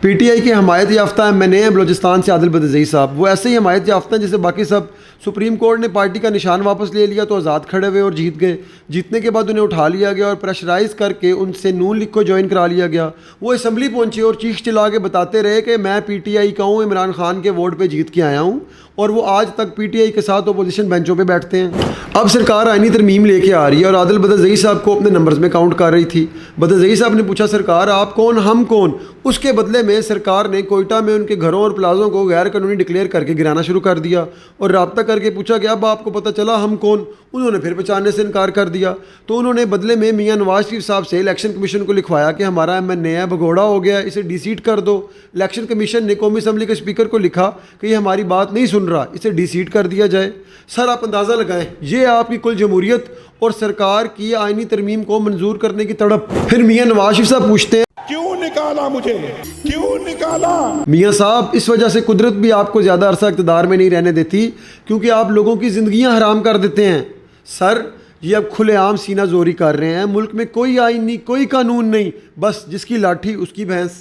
P T I کے حمایت یافتہ ایم این اے ہیں بلوچستان سے عادل بدزئی صاحب، وہ ایسے ہی حمایت یافتہ ہیں جیسے باقی سب۔ سپریم کورٹ نے پارٹی کا نشان واپس لے لیا تو آزاد کھڑے ہوئے اور جیت گئے۔ جیتنے کے بعد انہیں اٹھا لیا گیا اور پریشرائز کر کے ان سے نون لیگ کو جوائن کرا لیا گیا۔ وہ اسمبلی پہنچے اور چیخ چلا کے بتاتے رہے کہ میں پی ٹی آئی کا ہوں، عمران خان کے ووٹ پہ جیت کے آیا ہوں، اور وہ آج تک پی ٹی آئی کے ساتھ اپوزیشن بینچوں پہ بیٹھتے ہیں۔ اب سرکار آئینی ترمیم لے کے آ رہی ہے اور عادل بدزئی صاحب کو اپنے نمبرز میں کاؤنٹ کر رہی تھی۔ بدزئی صاحب نے پوچھا سرکار آپ کون، ہم کون؟ اس کے بدلے میں سرکار نے کوئٹہ میں ان کے گھروں اور پلازوں کو غیر قانونی ڈکلیئر کر کے گرانا شروع کر دیا، اور رابطہ کر کے پوچھا کہ اب آپ کو پتہ چلا ہم کون؟ انہوں نے پھر پہچاننے سے انکار کر دیا۔ تو انہوں نے بدلے میں میاں نواز شریف صاحب سے الیکشن کمیشن کو لکھوایا کہ ہمارا ایم این اے ہے، بھگوڑا ہو گیا، اسے ڈی سیٹ کر دو۔ الیکشن کمیشن نے قومی اسمبلی کے اسپیکر کو لکھا کہ یہ ہماری بات نہیں سن رہا، اسے ڈی سیٹ کر دیا جائے۔ سر آپ اندازہ لگائیں، یہ آپ کی کل جمہوریت اور سرکار کی آئینی ترمیم کو منظور کرنے کی تڑپ۔ پھر میاں نواز شریف صاحب پوچھتے ہیں کیوں نکالا مجھے، کیوں نکالا؟ میاں صاحب اس وجہ سے قدرت بھی آپ کو زیادہ عرصہ اقتدار میں نہیں رہنے دیتی کیونکہ آپ لوگوں کی زندگیاں حرام کر دیتے ہیں۔ سر یہ اب کھلے عام سینہ زوری کر رہے ہیں، ملک میں کوئی آئین نہیں، کوئی قانون نہیں، بس جس کی لاٹھی اس کی بھینس۔